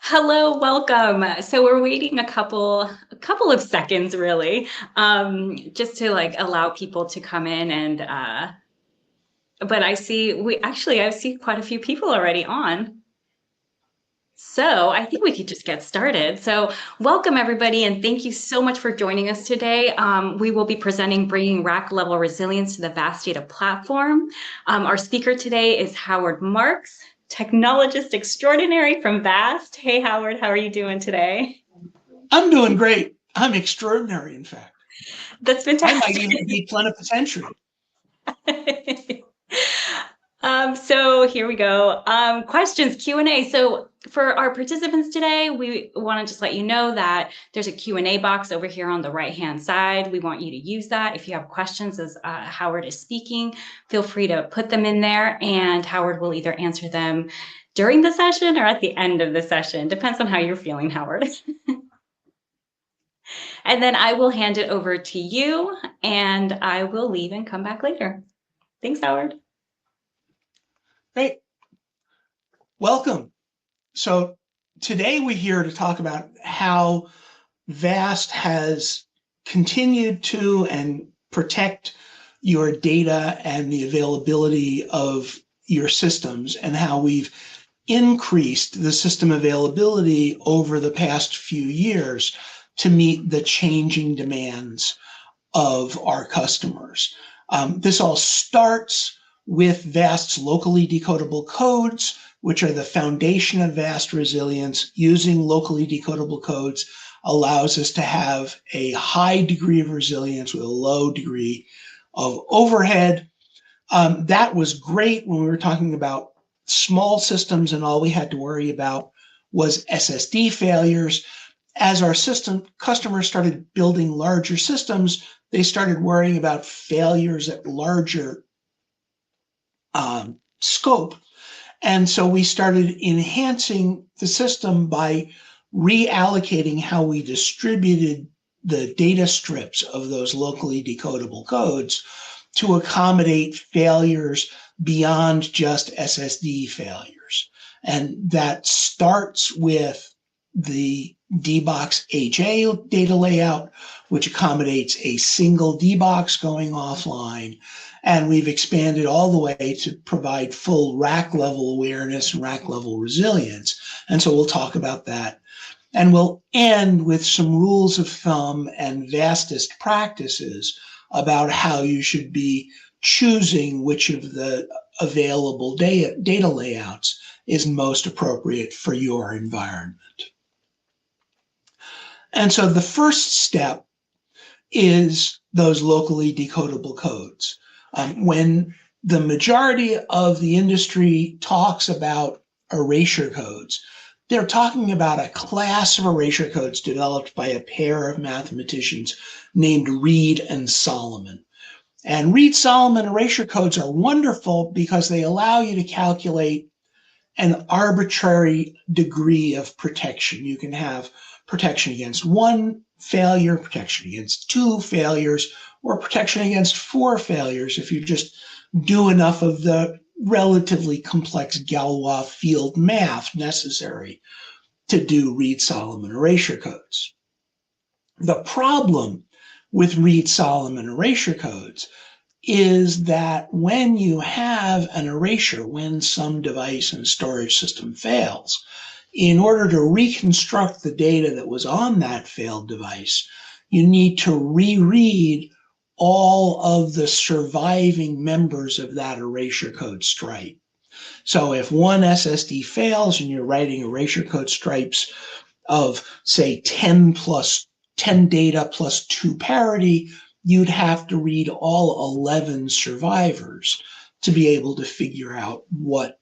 Hello, welcome. So we're waiting a couple of seconds really, just to like allow people to come in and but I see quite a few people already on. So I think we could just get started. So welcome everybody, and thank you so much for joining us today. We will be presenting Bringing Rack Level Resilience to the VAST Data Platform. Our speaker today is Howard Marks, technologist extraordinary from VAST. Hey Howard, how are you doing today? I'm doing great. I'm extraordinary, in fact. That's I might even fantastic. be plenipotentiary. So here we go. Questions, Q&A. So for our participants today, we want to just let you know that there's a Q&A box over here on the right-hand side. We want you to use that. If you have questions as Howard is speaking, feel free to put them in there, and Howard will either answer them during the session or at the end of the session. Depends on how you're feeling, Howard. And then I will hand it over to you, and I will leave and come back later. Thanks, Howard. Great. Welcome. So today we're here to talk about how VAST has continued to and protect your data and the availability of your systems, and how we've increased the system availability over the past few years to meet the changing demands of our customers. This all starts with VAST's locally decodable codes, which are the foundation of VAST resilience. Using locally decodable codes allows us to have a high degree of resilience with a low degree of overhead. That was great when we were talking about small systems and all we had to worry about was SSD failures. As our customers started building larger systems, they started worrying about failures at larger scope. And so we started enhancing the system by reallocating how we distributed the data strips of those locally decodable codes to accommodate failures beyond just SSD failures. And that starts with the DBox-HA data layout, which accommodates a single DBox going offline. And we've expanded all the way to provide full rack level awareness and rack level resilience. And so we'll talk about that. And we'll end with some rules of thumb and vastest practices about how you should be choosing which of the available data layouts is most appropriate for your environment. And so the first step is those locally decodable codes. When the majority of the industry talks about erasure codes, they're talking about a class of erasure codes developed by a pair of mathematicians named Reed and Solomon. And Reed-Solomon erasure codes are wonderful because they allow you to calculate an arbitrary degree of protection. You can have protection against one failure, protection against two failures, or protection against four failures if you just do enough of the relatively complex Galois field math necessary to do Reed-Solomon erasure codes. The problem with Reed-Solomon erasure codes is that when you have an erasure, when some device and storage system fails, in order to reconstruct the data that was on that failed device, you need to reread all of the surviving members of that erasure code stripe. So if one SSD fails and you're writing erasure code stripes of, say, 10 data plus 2 parity, you'd have to read all 11 survivors to be able to figure out what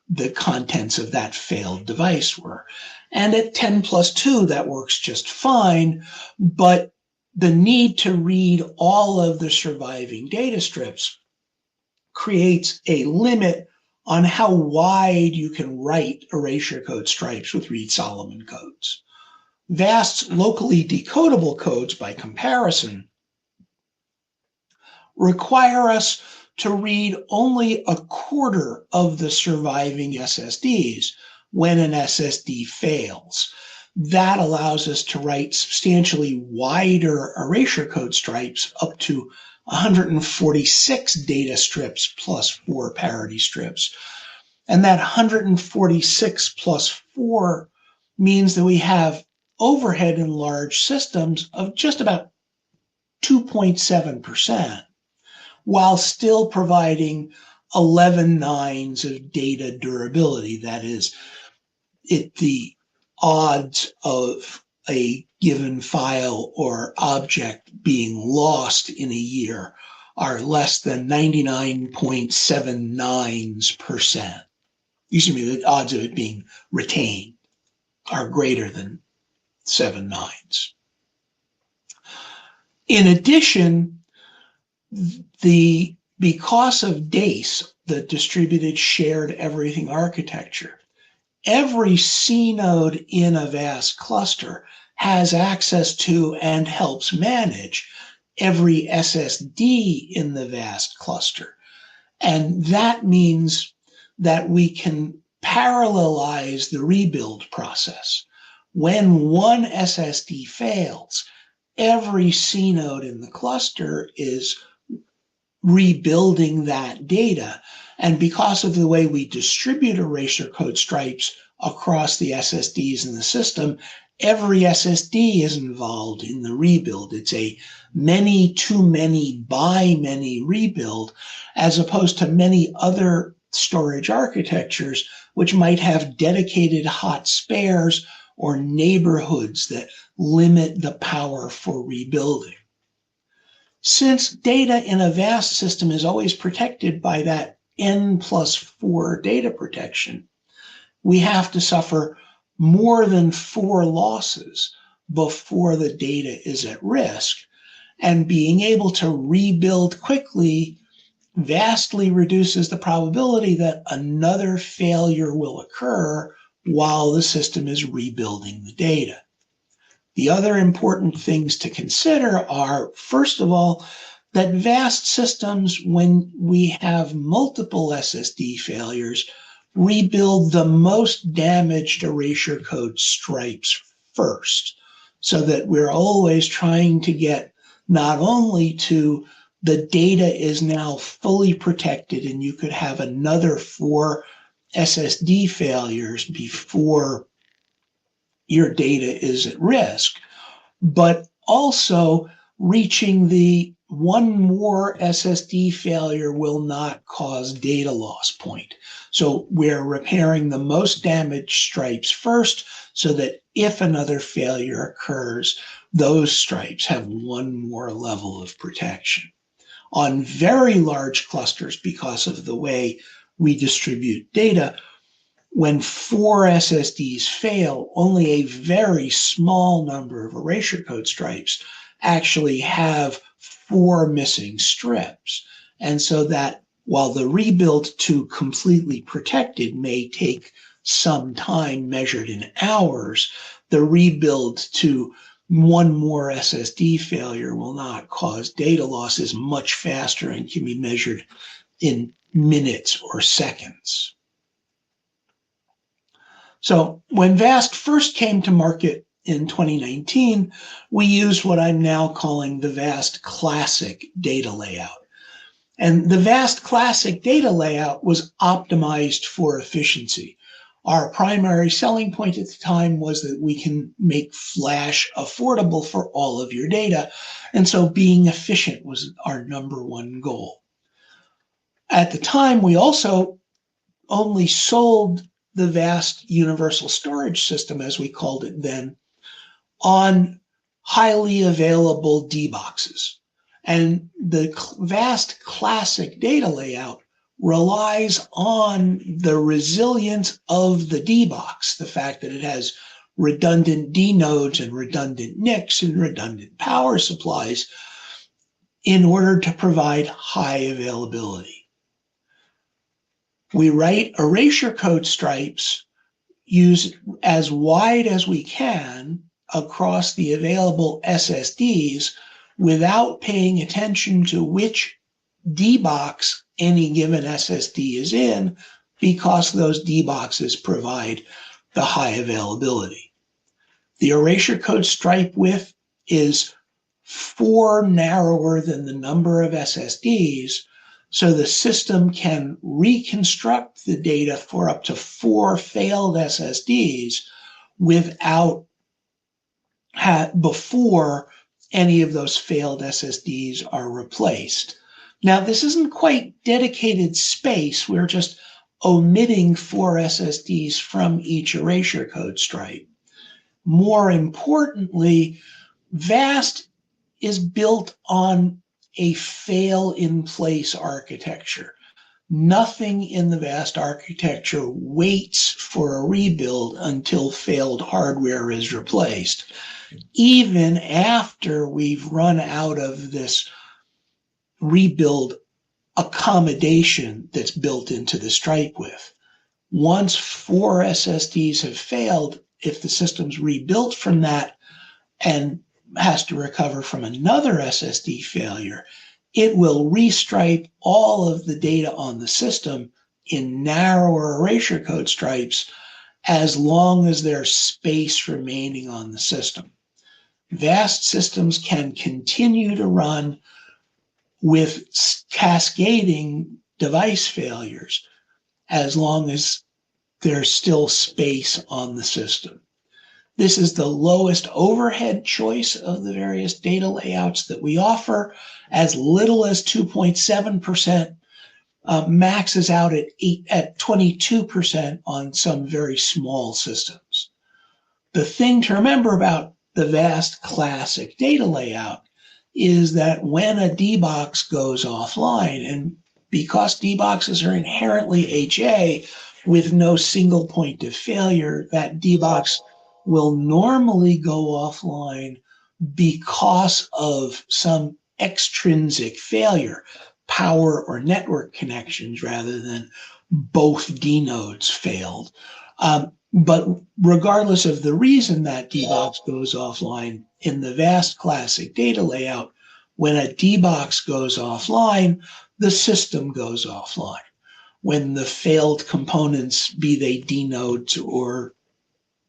the contents of that failed device were. And at 10 plus 2, that works just fine, but the need to read all of the surviving data strips creates a limit on how wide you can write erasure code stripes with Reed-Solomon codes. VAST's locally decodable codes, by comparison, require us to read only a quarter of the surviving SSDs, when an SSD fails. That allows us to write substantially wider erasure code stripes, up to 146 data strips plus 4 parity strips. And that 146 plus 4 means that we have overhead in large systems of just about 2.7%, while still providing 11 nines of data durability. That is, the odds of a given file or object being lost in a year are less than 99.79%. Excuse me, the odds of it being retained are greater than 7 nines. In addition, because of DACE, the distributed shared everything architecture, every C node in a VAST cluster has access to and helps manage every SSD in the VAST cluster. And that means that we can parallelize the rebuild process. When one SSD fails, every C node in the cluster is rebuilding that data. And because of the way we distribute erasure code stripes across the SSDs in the system, every SSD is involved in the rebuild. It's a many to many by many rebuild, as opposed to many other storage architectures, which might have dedicated hot spares or neighborhoods that limit the power for rebuilding. Since data in a VAST system is always protected by that N+4 data protection, we have to suffer more than 4 losses before the data is at risk. And being able to rebuild quickly vastly reduces the probability that another failure will occur while the system is rebuilding the data. The other important things to consider are, first of all, that VAST systems, when we have multiple SSD failures, rebuild the most damaged erasure code stripes first, so that we're always trying to get not only to the data is now fully protected and you could have another 4 SSD failures before your data is at risk, but also reaching the one more SSD failure will not cause data loss point. So we're repairing the most damaged stripes first, so that if another failure occurs, those stripes have one more level of protection. On very large clusters, because of the way we distribute data, when 4 SSDs fail, only a very small number of erasure code stripes actually have 4 missing strips. And so that while the rebuild to completely protected may take some time measured in hours, the rebuild to one more SSD failure will not cause data losses much faster and can be measured in minutes or seconds. So when VAST first came to market in 2019, we used what I'm now calling the VAST Classic data layout. And the VAST Classic data layout was optimized for efficiency. Our primary selling point at the time was that we can make Flash affordable for all of your data. And so being efficient was our #1 goal. At the time, we also only sold the VAST Universal Storage System, as we called it then, on highly available DBoxes. And the VAST Classic data layout relies on the resilience of the DBox, the fact that it has redundant D nodes and redundant NICs and redundant power supplies in order to provide high availability. We write erasure code stripes, use as wide as we can across the available SSDs without paying attention to which DBox any given SSD is in, because those DBoxes provide the high availability. The erasure code stripe width is 4 narrower than the number of SSDs, so the system can reconstruct the data for up to 4 failed SSDs before any of those failed SSDs are replaced. Now, this isn't quite dedicated space. We're just omitting 4 SSDs from each erasure code stripe. More importantly, VAST is built on a fail-in-place architecture. Nothing in the VAST architecture waits for a rebuild until failed hardware is replaced. Even after we've run out of this rebuild accommodation that's built into the stripe width. Once 4 SSDs have failed, if the system's rebuilt from that and has to recover from another SSD failure, it will restripe all of the data on the system in narrower erasure code stripes as long as there's space remaining on the system. VAST systems can continue to run with cascading device failures as long as there's still space on the system. This is the lowest overhead choice of the various data layouts that we offer. As little as 2.7%, maxes out at 22% on some very small systems. The thing to remember about the VAST classic data layout is that when a DBox goes offline, and because DBoxes are inherently HA with no single point of failure, that DBox will normally go offline because of some extrinsic failure, power or network connections, rather than both D nodes failed. But regardless of the reason that DBox goes offline, in the VAST classic data layout, when a DBox goes offline, the system goes offline. When the failed components, be they D nodes or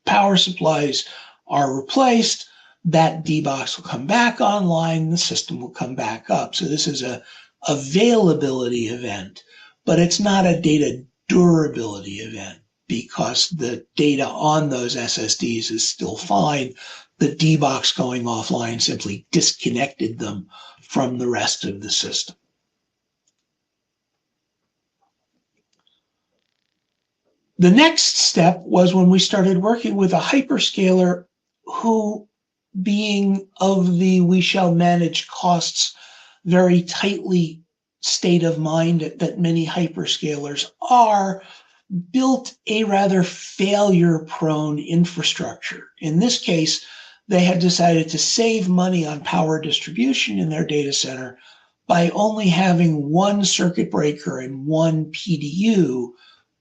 power supplies, are replaced, that DBox will come back online, the system will come back up. So this is a availability event, but it's not a data durability event because the data on those SSDs is still fine. The DBox going offline simply disconnected them from the rest of the system. The next step was when we started working with a hyperscaler who, being of the we shall manage costs very tightly state of mind that many hyperscalers are, built a rather failure-prone infrastructure. In this case, they had decided to save money on power distribution in their data center by only having one circuit breaker and one PDU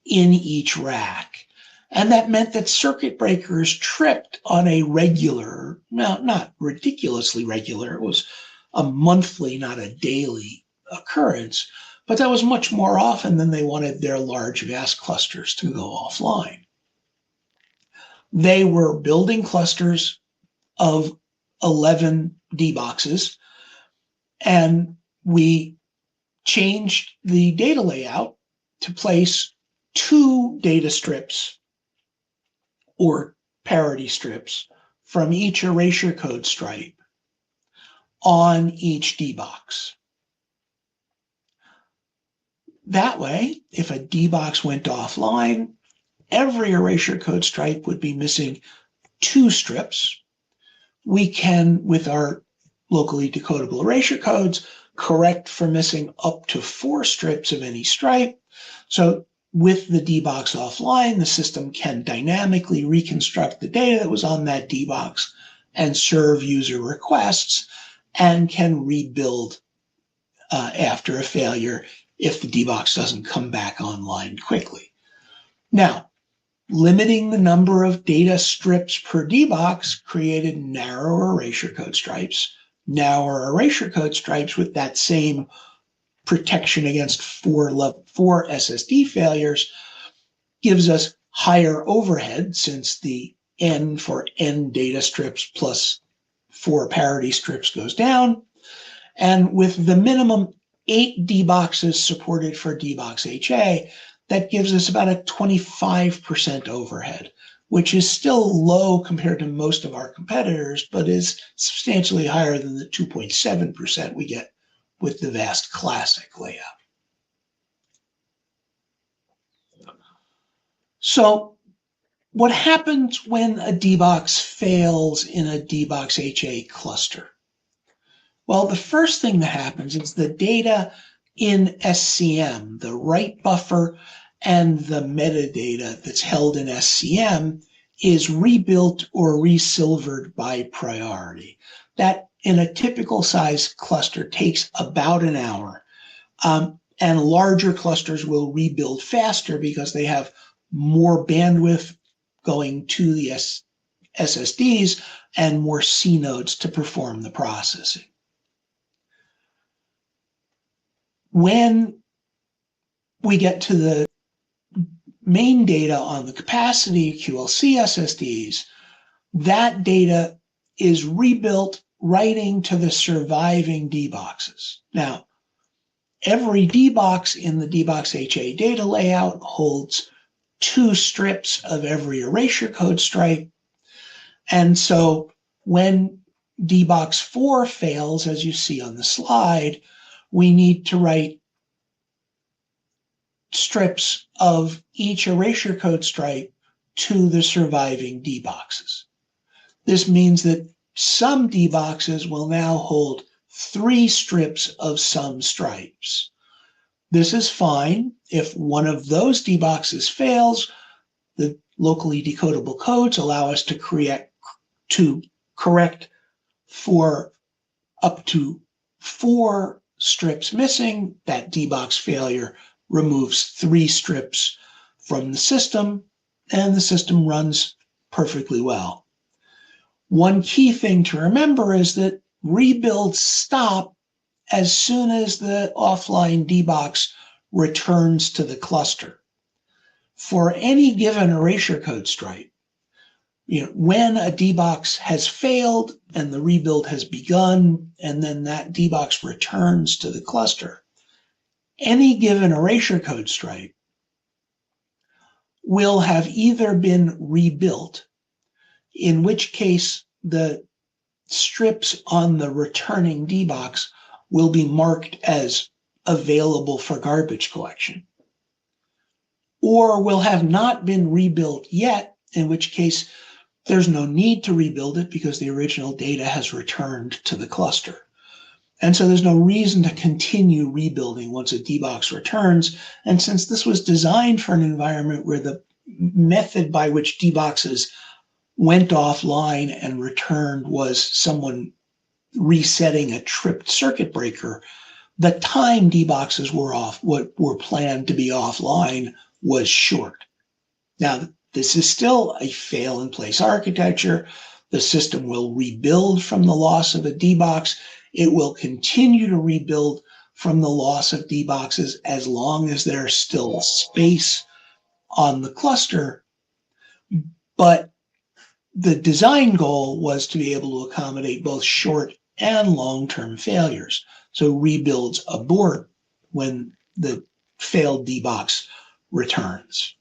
in each rack. And that meant that circuit breakers tripped on a regular, not ridiculously regular, it was a monthly, not a daily occurrence, but that was much more often than they wanted their large VAST clusters to go offline. They were building clusters of 11 DBoxes, and we changed the data layout to place 2 data strips or parity strips from each erasure code stripe on each DBox. That way, if a DBox went offline, every erasure code stripe would be missing 2 strips. We can, with our locally decodable erasure codes, correct for missing up to 4 strips of any stripe. So with the DBox offline, the system can dynamically reconstruct the data that was on that DBox and serve user requests, and can rebuild after a failure if the DBox doesn't come back online quickly. Now, limiting the number of data strips per DBox created narrower erasure code stripes. Narrower erasure code stripes with that same protection against 4 SSD failures gives us higher overhead since the N for N data strips plus 4 parity strips goes down. And with the minimum 8 DBoxes supported for DBox-HA, that gives us about a 25% overhead, which is still low compared to most of our competitors, but is substantially higher than the 2.7% we get with the VAST Classic layout. So what happens when a DBox fails in a DBox-HA cluster? Well, the first thing that happens is the data in SCM, the write buffer and the metadata that's held in SCM, is rebuilt or resilvered by priority. That in a typical size cluster takes about an hour. And larger clusters will rebuild faster because they have more bandwidth going to the SSDs and more C nodes to perform the processing. When we get to the main data on the capacity QLC SSDs, that data is rebuilt writing to the surviving DBoxes. Now, every DBox in the DBox-HA data layout holds 2 strips of every erasure code stripe. And so when DBox 4 fails, as you see on the slide, we need to write strips of each erasure code stripe to the surviving DBoxes. This means that some DBoxes will now hold 3 strips of some stripes. This is fine. If one of those DBoxes fails, the locally decodable codes allow us to correct for up to 4 strips missing. That DBox failure removes 3 strips from the system, and the system runs perfectly well. One key thing to remember is that rebuilds stop as soon as the offline DBox returns to the cluster. For any given erasure code stripe, when a DBox has failed and the rebuild has begun, and then that DBox returns to the cluster, any given erasure code stripe will have either been rebuilt, in which case the strips on the returning DBox will be marked as available for garbage collection, or will have not been rebuilt yet, in which case there's no need to rebuild it because the original data has returned to the cluster. And so there's no reason to continue rebuilding once a DBox returns. And since this was designed for an environment where the method by which DBoxes went offline and returned was someone resetting a tripped circuit breaker, the time DBoxes were off, what were planned to be offline, was short. Now, this is still a fail-in-place architecture. The system will rebuild from the loss of a DBox. It will continue to rebuild from the loss of DBoxes as long as there's still space on the cluster. But the design goal was to be able to accommodate both short and long-term failures. So rebuilds abort when the failed DBox returns.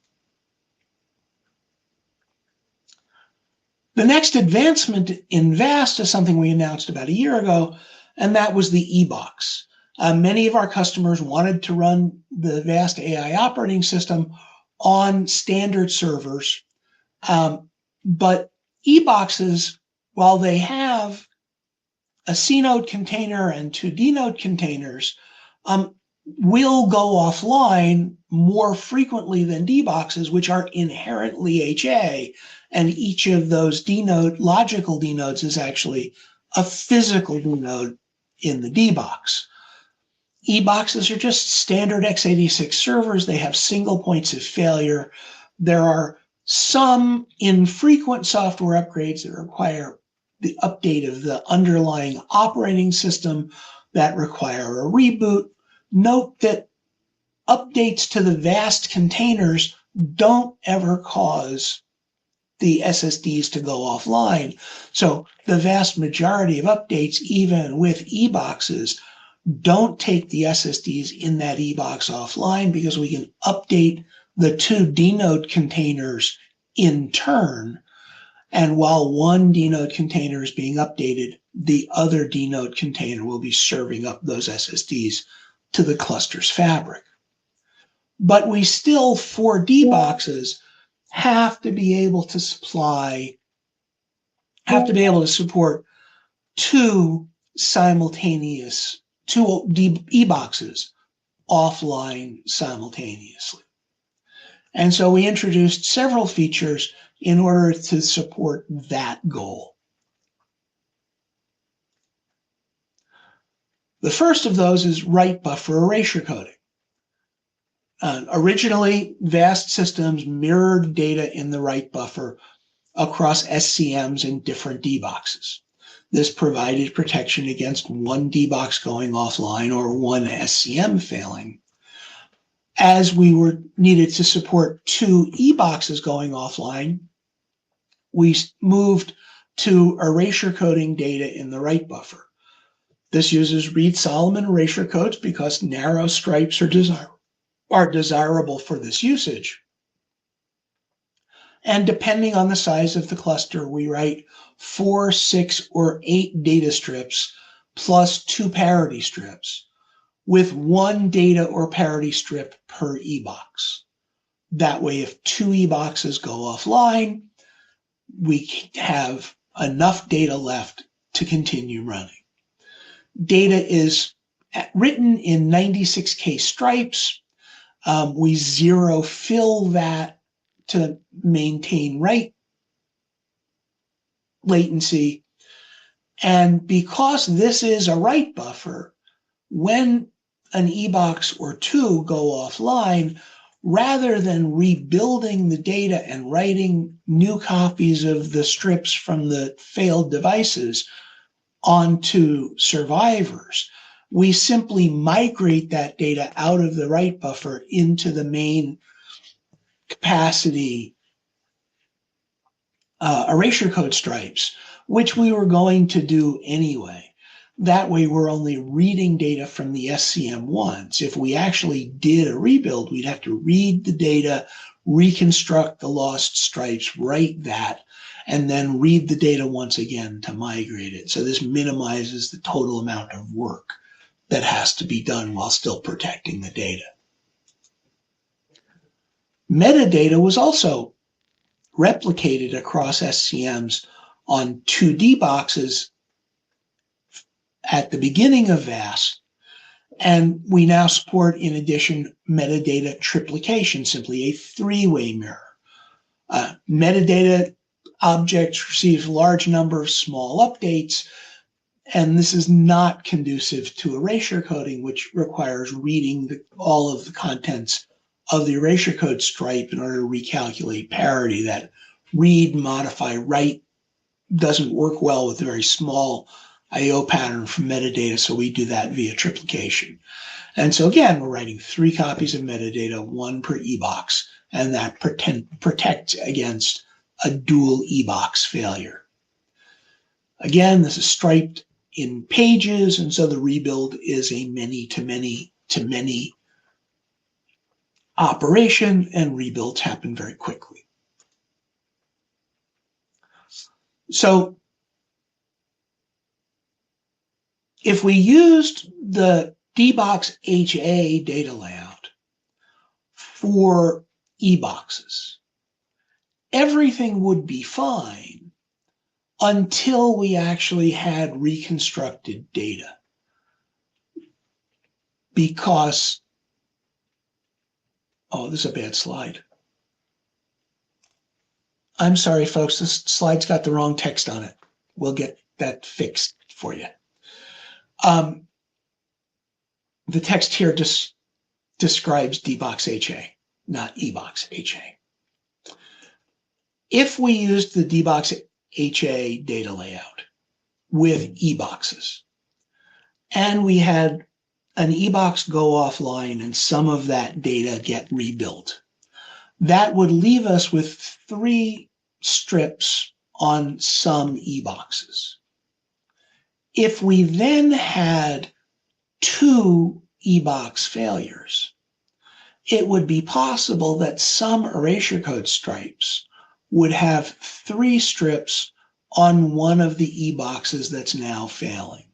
The next advancement in VAST is something we announced about a year ago, and that was the EBox. Many of our customers wanted to run the VAST AI operating system on standard servers, but EBoxes, while they have a C node container and 2 D node containers, will go offline more frequently than DBoxes, which are inherently HA, and each of those logical D nodes is actually a physical D node in the DBox. EBoxes are just standard x86 servers. They have single points of failure. There are some infrequent software upgrades that require the update of the underlying operating system that require a reboot. Note that updates to the VAST containers don't ever cause the SSDs to go offline. So the vast majority of updates, even with EBoxes, don't take the SSDs in that EBox offline because we can update the two dnode containers in turn. And while one dnode container is being updated, the other dnode container will be serving up those SSDs to the cluster's fabric. But we still, for DBoxes, have to be able to support two EBoxes offline simultaneously. And so we introduced several features in order to support that goal. The first of those is write buffer erasure coding. Originally, vast systems mirrored data in the write buffer across SCMs and different DBoxes. This provided protection against one DBox going offline or one SCM failing. As we needed to support two EBoxes going offline, we moved to erasure coding data in the write buffer. This uses Reed-Solomon erasure codes because narrow stripes are desirable for this usage. And depending on the size of the cluster, we write 4, 6, or 8 data strips plus 2 parity strips with 1 data or parity strip per EBox. That way, if 2 EBoxes go offline, we have enough data left to continue running. Data is written in 96K stripes. We zero fill that to maintain write latency. And because this is a write buffer, when an EBox or two go offline, rather than rebuilding the data and writing new copies of the strips from the failed devices onto survivors, we simply migrate that data out of the write buffer into the main capacity erasure code stripes, which we were going to do anyway. That way, we're only reading data from the SCM once. If we actually did a rebuild, we'd have to read the data, reconstruct the lost stripes, write that, and then read the data once again to migrate it. So this minimizes the total amount of work that has to be done while still protecting the data. Metadata was also replicated across SCMs on 2 DBoxes at the beginning of VAS, and we now support, in addition, metadata triplication, simply a 3-way mirror. Metadata objects receive a large number of small updates, and this is not conducive to erasure coding, which requires reading all of the contents of the erasure code stripe in order to recalculate parity. That read, modify, write doesn't work well with a very small I/O pattern from metadata, so we do that via triplication. And so again, we're writing 3 copies of metadata, 1 per EBox, and that protects against a dual EBox failure. Again, this is striped in pages, and so the rebuild is a many-to-many operation, and rebuilds happen very quickly. So if we used the DBox-HA data layout for EBoxes, everything would be fine until we actually had reconstructed data. Because, oh, this is a bad slide. I'm sorry, folks, this slide's got the wrong text on it. We'll get that fixed for you. The text here just describes DBox-HA, not EBox-HA. If we used the DBox-HA data layout with EBoxes, and we had an EBox go offline and some of that data get rebuilt, That would leave us with 3 strips on some EBoxes. If we then had 2 EBox failures, it would be possible that some erasure code stripes would have 3 strips on one of the EBoxes that's now failing.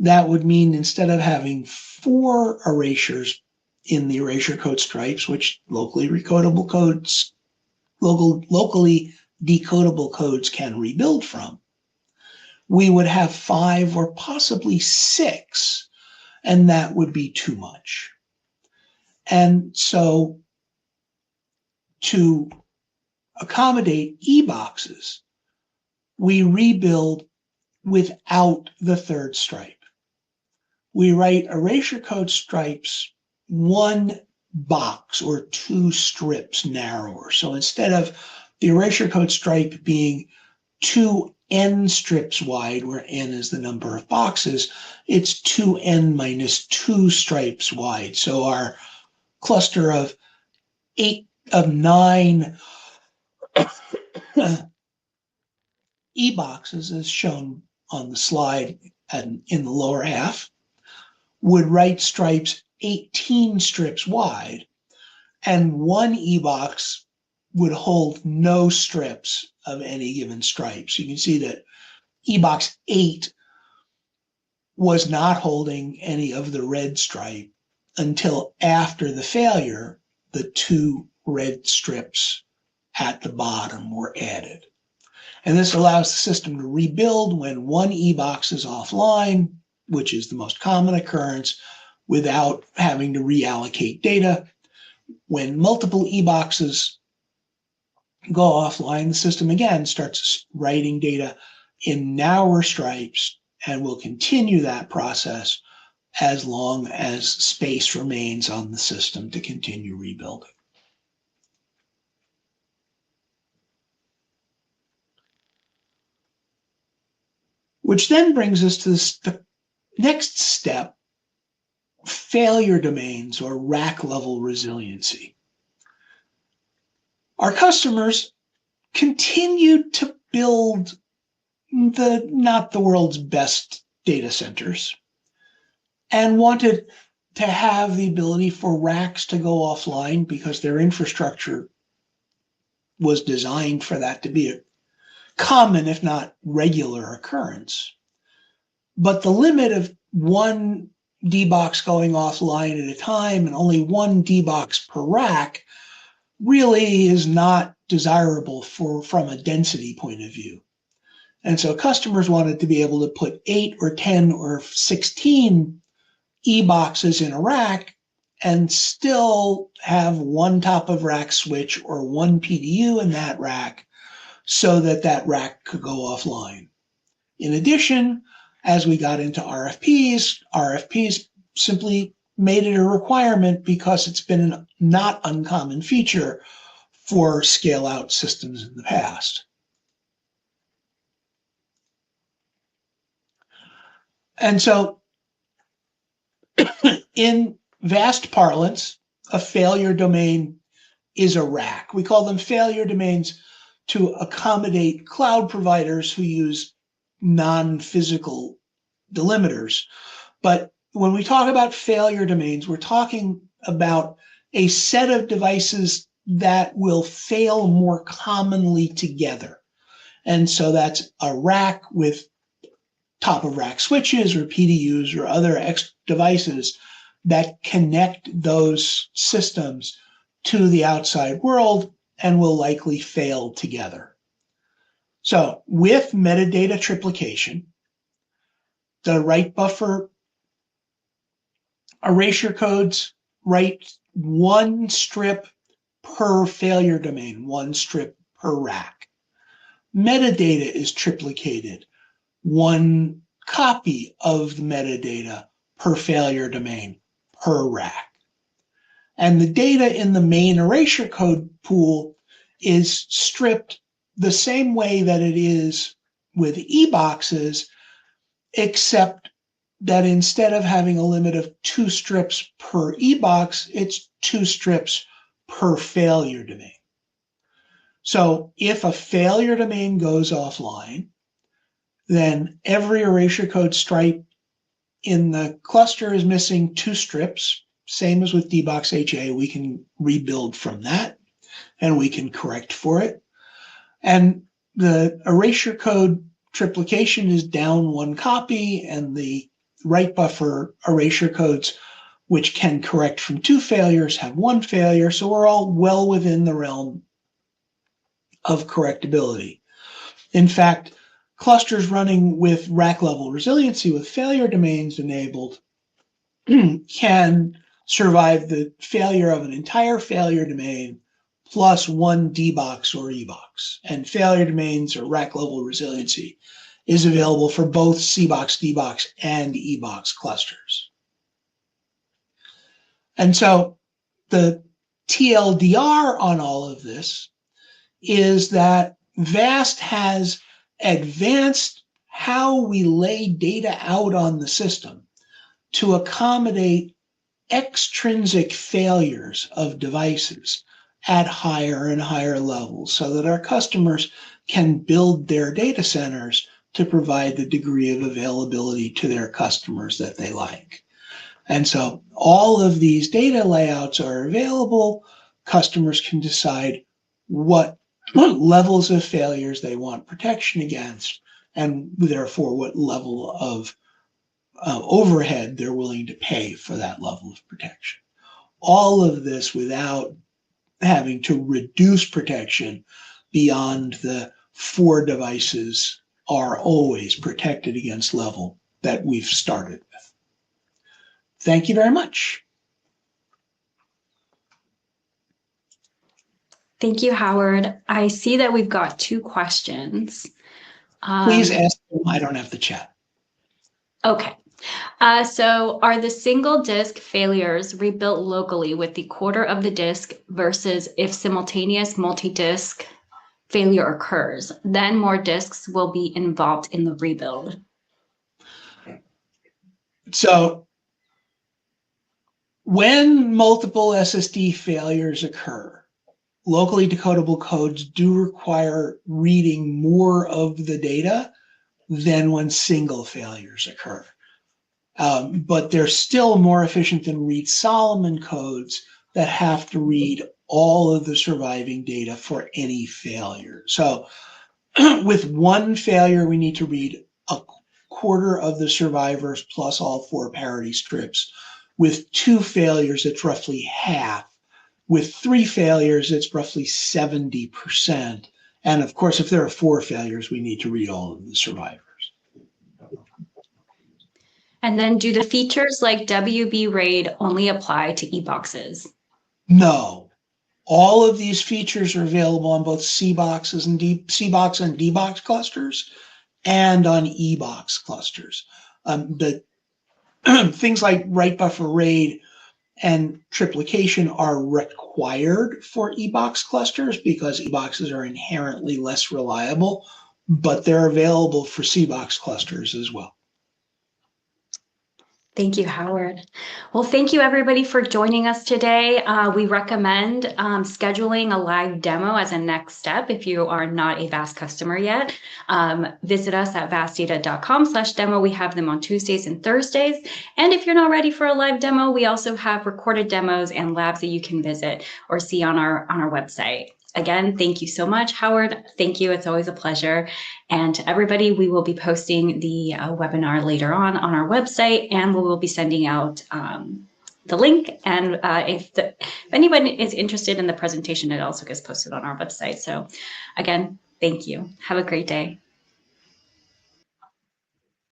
That would mean instead of having 4 erasures in the erasure code stripes, which locally decodable codes can rebuild from, we would have 5 or possibly 6, and that would be too much. And so to accommodate EBoxes, we rebuild without the 3rd stripe. We write erasure code stripes 1 box or 2 strips narrower. So instead of the erasure code stripe being 2 n strips wide, where n is the number of boxes, it's 2n minus 2 stripes wide. So our cluster of 9 EBoxes, as shown on the slide and in the lower half, would write stripes 18 strips wide, and 1 EBox would hold no strips of any given stripe. So you can see that EBox 8 was not holding any of the red stripe until after the failure, the 2 red strips at the bottom were added. And this allows the system to rebuild when 1 EBox is offline, which is the most common occurrence, without having to reallocate data. When multiple EBoxes go offline, the system again starts writing data in narrower stripes and will continue that process as long as space remains on the system to continue rebuilding. Which then brings us to the next step, failure domains or rack level resiliency. Our customers continued to build not the world's best data centers and wanted to have the ability for racks to go offline because their infrastructure was designed for that to be a common, if not regular, occurrence. But the limit of 1 DBox going offline at a time and only 1 DBox per rack really is not desirable from a density point of view. And so customers wanted to be able to put 8 or 10 or 16 EBoxes in a rack and still have 1 top of rack switch or 1 PDU in that rack so that that rack could go offline. In addition, as we got into RFPs simply made it a requirement because it's been a not uncommon feature for scale-out systems in the past. And so in vast parlance, a failure domain is a rack. We call them failure domains to accommodate cloud providers who use non-physical delimiters. But when we talk about failure domains, we're talking about a set of devices that will fail more commonly together. And so that's a rack with top of rack switches or PDUs or other devices that connect those systems to the outside world and will likely fail together. So with metadata triplication, the write buffer erasure codes write 1 strip per failure domain, 1 strip per rack. Metadata is triplicated, 1 copy of the metadata per failure domain per rack. And the data in the main erasure code pool is stripped the same way that it is with EBoxes, except that instead of having a limit of 2 strips per EBox, it's 2 strips per failure domain. So if a failure domain goes offline, then every erasure code stripe in the cluster is missing 2 strips. Same as with DBox-HA, we can rebuild from that and we can correct for it. And the erasure code triplication is down 1 copy, and the write buffer erasure codes, which can correct from 2 failures, have 1 failure. So we're all well within the realm of correctability. In fact, clusters running with rack level resiliency with failure domains enabled can survive the failure of an entire failure domain plus 1 DBox or EBox. And failure domains or rack level resiliency is available for both CBox, DBox, and EBox clusters. And so the TLDR on all of this is that VAST has advanced how we lay data out on the system to accommodate extrinsic failures of devices at higher and higher levels so that our customers can build their data centers to provide the degree of availability to their customers that they like. And so all of these data layouts are available. Customers can decide what levels of failures they want protection against, and therefore what level of overhead they're willing to pay for that level of protection. All of this without having to reduce protection beyond the 4 devices are always protected against level that we've started with. Thank you very much. Thank you, Howard. I see that we've got 2 questions. Please ask them. I don't have the chat. Okay. So are the single disk failures rebuilt locally with the quarter of the disk versus if simultaneous multi-disk failure occurs, then more disks will be involved in the rebuild? So when multiple SSD failures occur, locally decodable codes do require reading more of the data than when single failures occur. But they're still more efficient than Reed-Solomon codes that have to read all of the surviving data for any failure. So with 1 failure, we need to read a quarter of the survivors plus all 4 parity strips. With 2 failures, it's roughly half. With 3 failures, it's roughly 70%. And of course, if there are 4 failures, we need to read all of the survivors. And then do the features like WB RAID only apply to EBoxes? No. All of these features are available on both CBoxes and CBox and DBox clusters and on EBox clusters. The things like write buffer RAID and triplication are required for EBox clusters because EBoxes are inherently less reliable, but they're available for CBox clusters as well. Thank you, Howard. Well, thank you everybody for joining us today. We recommend scheduling a live demo as a next step if you are not a VAST customer yet. Visit us at vastdata.com/demo. We have them on Tuesdays and Thursdays. And if you're not ready for a live demo, we also have recorded demos and labs that you can visit or see on our website. Again, thank you so much, Howard. Thank you. It's always a pleasure. And to everybody, we will be posting the webinar later on our website, and we will be sending out the link. And if anyone is interested in the presentation, it also gets posted on our website. So again, thank you. Have a great day.